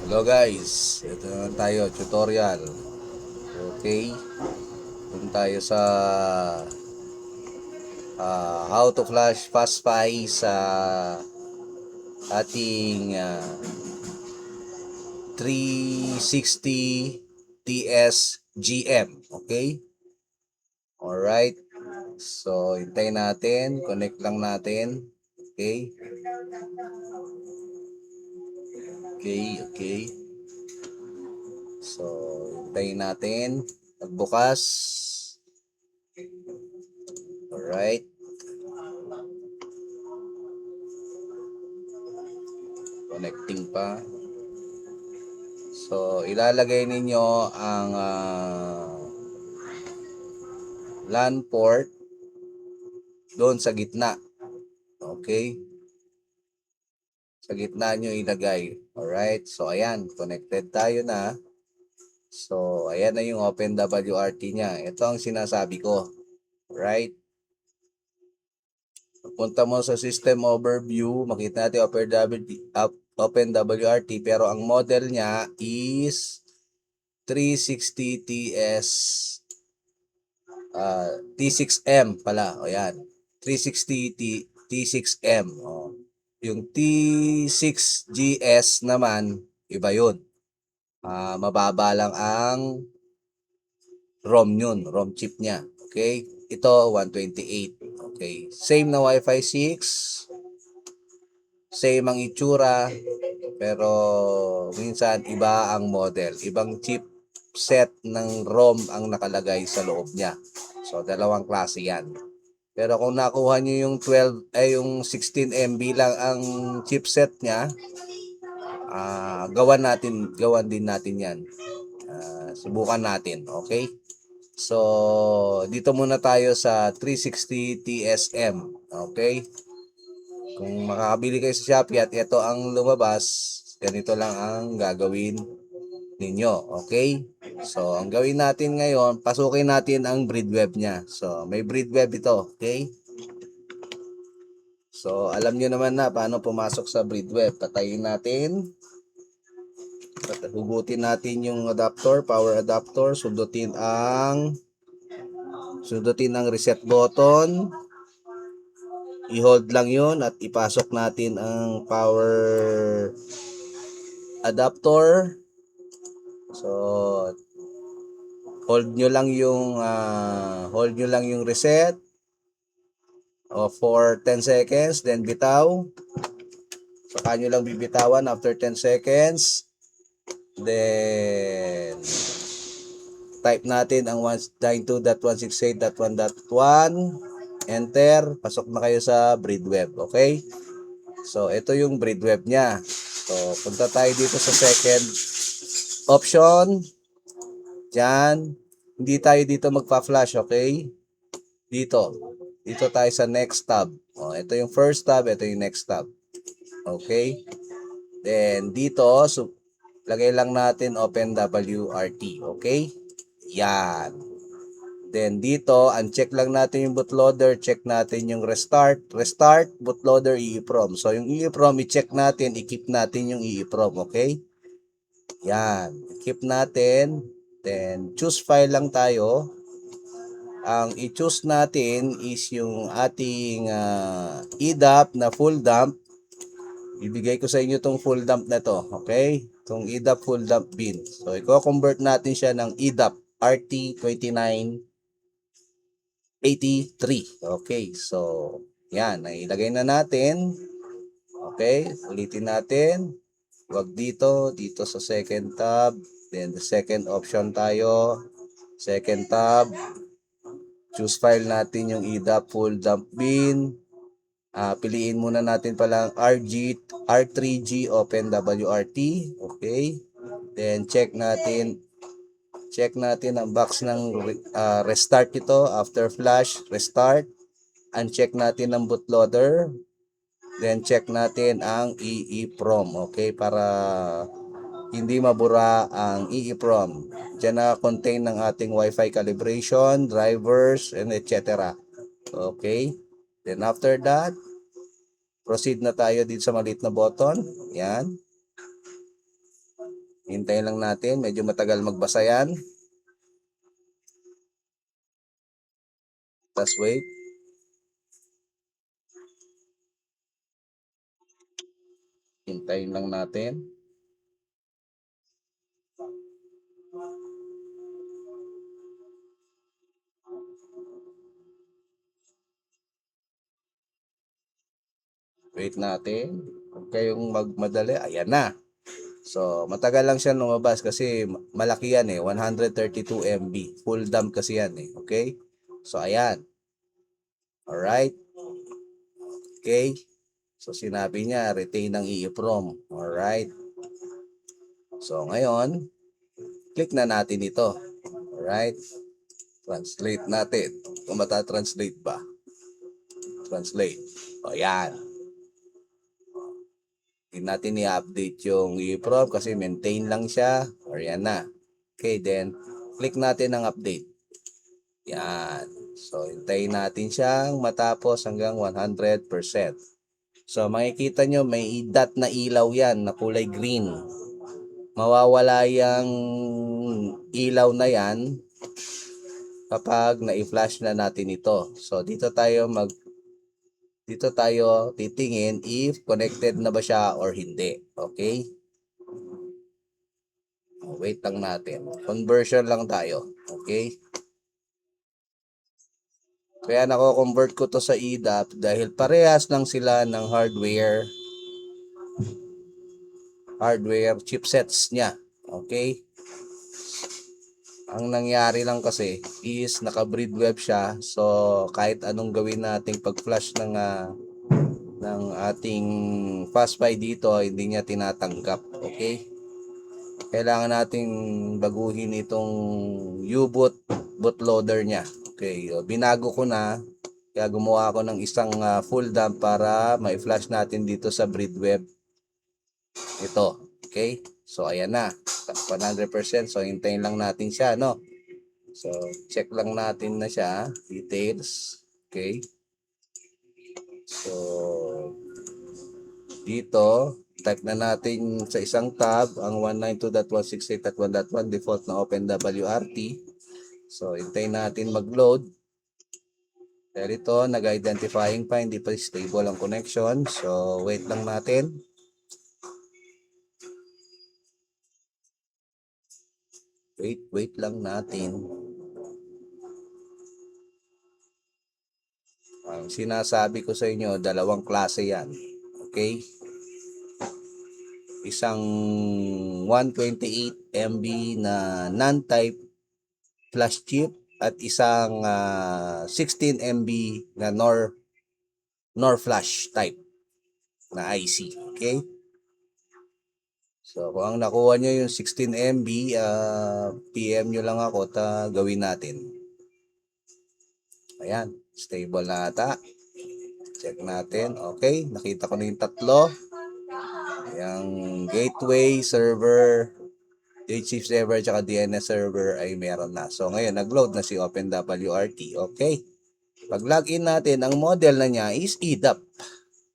Hello guys, ito na tayo, tutorial. Okay, dun tayo sa how to flash FastSpy sa ating 360 TS GM. Okay, alright. So, hintayin natin, connect lang natin. Okay, okay. So, hintayin natin. Magbukas. Alright. Connecting pa. So, ilalagay ninyo ang LAN port doon sa gitna. Okay? Sa gitna nyo ilagay. Alright? So, ayan. Connected tayo na. So, ayan na yung OpenWRT niya. Ito ang sinasabi ko. Right? Punta mo sa System Overview. Makita natin OpenWRT. Pero ang model niya is 360 TS T6M pala. O yan. 360 T6M. O. Yung T6GS naman, iba yun. Mababa lang ang ROM yun, ROM chip niya. Okay? Ito, 128. Okay. Same na Wi-Fi 6. Same ang itsura. Pero minsan iba ang model. Ibang chip set ng ROM ang nakalagay sa loob niya. So, dalawang klase yan. Pero kung nakuha nyo yung 12 ay yung 16 MB lang ang chipset niya, gawan din natin 'yan. Subukan natin, okay? So, dito muna tayo sa 360 TSM, okay? Kung makakabili kayo sa Shopee at ito ang lumabas, ganito lang ang gagawin ninyo, okay? So, ang gawin natin ngayon, pasukin natin ang Breedweb niya. So, may Breedweb ito, okay? So, alam nyo naman na paano pumasok sa Breedweb. Patayin natin. Hugutin natin yung adapter, power adapter. Sundutin ang reset button. I-hold lang yun at ipasok natin ang power adapter. So, hold nyo lang yung reset for 10 seconds, then bitaw. Saka nyo lang bibitawan after 10 seconds. Then, type natin ang 192.168.1.1. Enter. Pasok na kayo sa Breedweb. Okay? So, ito yung Breedweb niya. So, punta tayo dito sa second option. Diyan. Hindi tayo dito magpa-flash. Okay? Dito. Dito tayo sa next tab. O, ito yung first tab. Ito yung next tab. Okay? Then, dito, lagay lang natin OpenWRT. Okay? Yan. Then dito, uncheck lang natin yung bootloader, check natin yung restart, bootloader, EEPROM. So yung EEPROM, i-check natin, i-keep natin yung EEPROM, okay? Yan, keep natin. Then choose file lang tayo. Ang i-choose natin is yung ating EDAP na full dump. Ibigay ko sa inyo tong full dump na to, okay? Itong EDAP full dump bin. So i-convert natin siya ng EDAP RT29 83. Okay, so yan, nailagay na natin. Okay, ulitin natin. Huwag dito sa second tab. Then the second option tayo. Second tab. Choose file natin yung EDAP full dump bin. Piliin muna natin palang R3G OpenWRT. Okay. Then check natin ang box ng restart ito. After flash, restart. Uncheck natin ang bootloader. Then check natin ang EEPROM. Okay, para hindi mabura ang EEPROM. Diyan na contain ng ating Wi-Fi calibration, drivers, and etc. Okay. Then after that, proceed na tayo dito sa maliit na button. Yan. Hintayin lang natin. Medyo matagal magbasa yan. Tapos wait. Hintayin lang natin. Wait natin. Huwag kayong magmadali. Ayan na. So, matagal lang siya lumabas kasi malaki yan 132 MB. Full dump kasi yan Okay? So, ayan. Alright. Okay. So, sinabi niya, retain ng EEPROM. Alright. So, ngayon, click na natin ito. Alright. Translate natin. Kung mata-translate ba. Translate. O, yan. Hindi natin i-update yung EEPROM kasi maintain lang siya. Or yan na. Okay, then, click natin ang update. Yan. So, hintayin natin siyang matapos hanggang 100%. So, makikita nyo may dot na ilaw yan na kulay green. Mawawala yung ilaw na yan kapag na-flash na natin ito. So, dito tayo titingin if connected na ba siya or hindi. Okay? Wait lang natin. Conversion lang tayo. Okay? Kaya nako-convert ko to sa EDAP dahil parehas lang sila ng hardware chipsets niya. Okay? Ang nangyari lang kasi is naka-breadweb siya. So kahit anong gawin nating pag-flash ng ating FastPi dito, hindi niya tinatanggap. Okay? Kailangan nating baguhin itong U-boot bootloader niya. Okay, binago ko na. Kaya gumawa ako ng isang full dump para ma-flash natin dito sa breadweb. Ito. Okay? So, ayan na. 100%. So, hintayin lang natin siya, no? So, check lang natin na siya. Details. Okay? So, dito, type na natin sa isang tab ang 192.168.1.1 default na OpenWRT. So, hintayin natin mag-load. Pero ito, nag-identifying pa, hindi pa stable ang connection. So, wait lang natin. Wait lang natin. Ang sinasabi ko sa inyo, dalawang klase yan. Okay? Isang 128 MB na non-type flash chip at isang 16 MB na NOR flash type na IC. Okay? So, kung ang nakuha nyo yung 16 MB, PM nyo lang ako, gawin natin. Ayan, stable na ata. Check natin. Okay, nakita ko na yung tatlo. Yung gateway server, DHCP server, tsaka DNS server ay meron na. So, ngayon, nag-load na si OpenWRT. Okay. Pag login natin, ang model na niya is EDAP.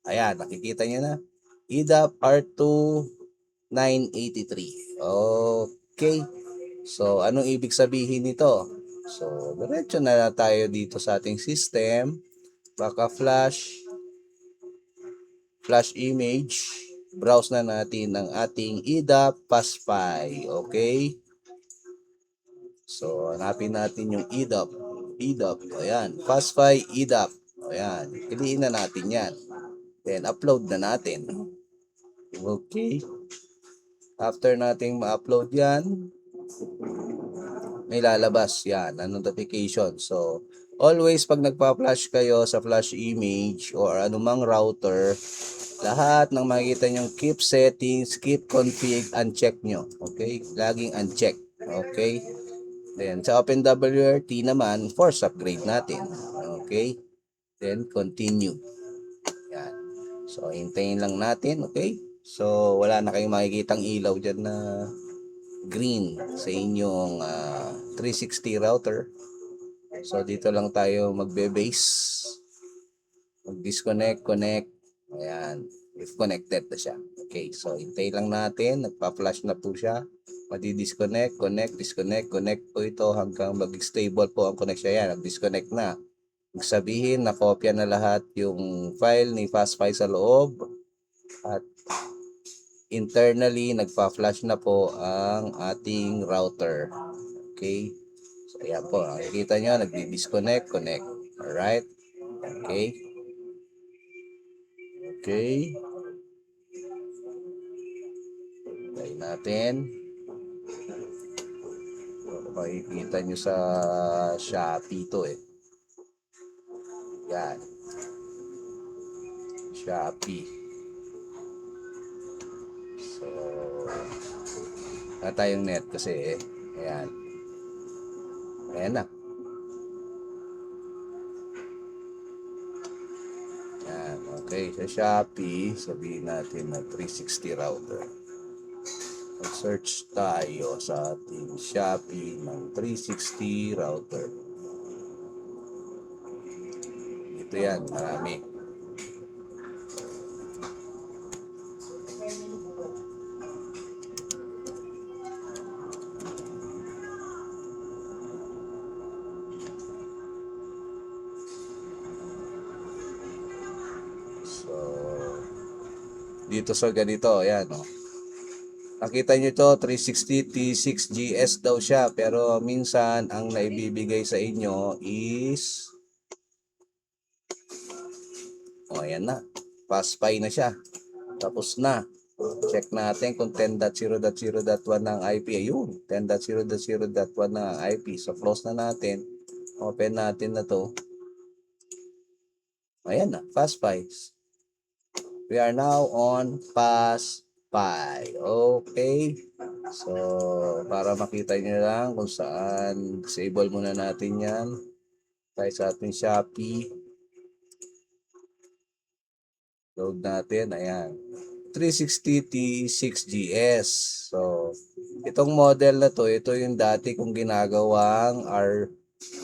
Ayan, nakikita niyo na. EDAP R2983. Okay. So, anong ibig sabihin nito? So, diretso na tayo dito sa ating system. Baka flash image. Browse na natin ang ating EDAP FastPi. Okay? So, hanapin natin yung EDAP. Ayan. FastPi EDAP. Ayan. Piliin na natin yan. Then, upload na natin. Okay? After nating ma-upload yan, may lalabas yan, ang notification. So, always pag nagpa-flash kayo sa flash image or anumang router, lahat ng makikita nyong keep settings, keep config, uncheck nyo. Okay? Laging uncheck. Okay? Then, sa OpenWRT naman, force upgrade natin. Okay? Then, continue. Yan. So, hintayin lang natin. Okay? So, wala na kayong makikitang ilaw dyan na green sa inyong 360 router. So dito lang tayo magbe-base, mag-disconnect, connect. Ayan, if connected na siya. Okay, so hintay lang natin. Nagpa-flash na po siya. Madi-disconnect, connect, disconnect, connect po ito hanggang mag-stable po ang connection. Yan, nag-disconnect na. Ibig sabihin, nakopya na lahat yung file ni FastPi sa loob. At internally, nagpa-flash na po ang ating router. Okay. So, ayan po. Nakikita nyo, nagdi-disconnect, connect. Alright. Okay. Okay. Try natin. Makikita nyo sa Shopee to eh. Yan. Shopee. So, wala tayong net kasi eh. Ayan. Ayan na. Ayan. Okay. Sa Shopee, sabihin natin na 360 router. Search tayo sa ating Shopee ng 360 router. Ito yan, marami. So, dito sa ganito, ayan o. Nakita nyo ito, 360 T6GS daw siya. Pero minsan, ang naibibigay sa inyo is ayan na. FastPi na siya. Tapos na. Check natin kung 10.0.0.1 ng IP. Ayun, 10.0.0.1 ng IP. So, close na natin. Open natin na to. Ayan na, FastPi. We are now on FastPi. Okay. So, para makita nyo lang kung saan, disable muna natin yan. Tayo sa ating Shopee. Load natin. Ayan. 360 T6GS. So, itong model na to, ito yung dati kong ginagawang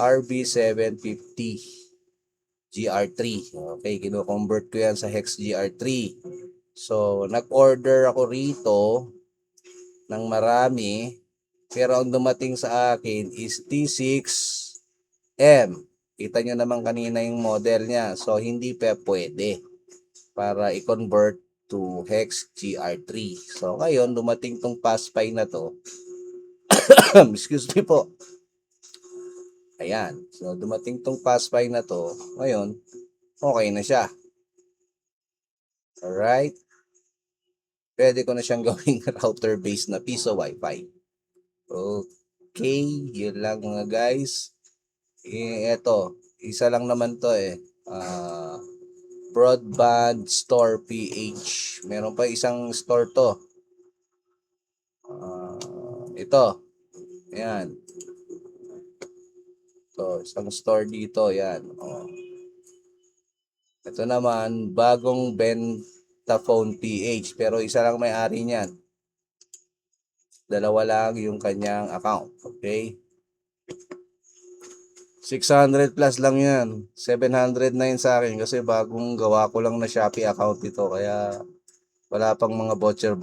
RB750 GR3. Okay, kino-convert ko yan sa Hex GR3. So, nag-order ako rito ng marami, pero ang dumating sa akin is T6M. Kita nyo naman kanina yung model niya. So, hindi pa pwede para i-convert to Hex GR3. So, ngayon, dumating tong FastPi na to. Excuse me po. Ayan. So, dumating tong FastPi na to. Ngayon, okay na siya. Alright. Pwede ko na siyang gawing router based na piso Wi-Fi. Okay. Yun lang mga guys. Eto. Isa lang naman to eh. Broadband Store PH. Meron pa isang store to. Ito. Ayan. So, isang store dito. Ayan. Oh. Ito naman, bagong Ventaphone PH. Pero isa lang may-ari niyan. Dalawa lang yung kanyang account. Okay? 600 plus lang yan. 709 sa akin kasi bagong gawa ko lang na Shopee account ito. Kaya wala pang mga botcher.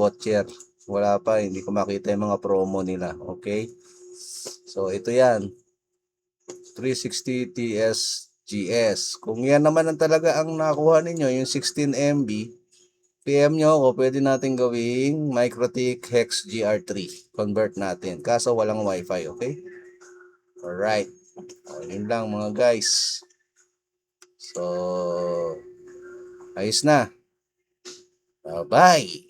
Wala pa. Hindi ko makita yung mga promo nila. Okay? So, ito yan. 360 TSGS. Kung yan naman ang talaga ang nakuha ninyo, yung 16 MB, PM nyo ako, pwede natin gawing MikroTik Hex GR3. Convert natin. Kaso walang Wi-Fi, okay? Alright. Yun lang mga guys. So, ayos na. Bye!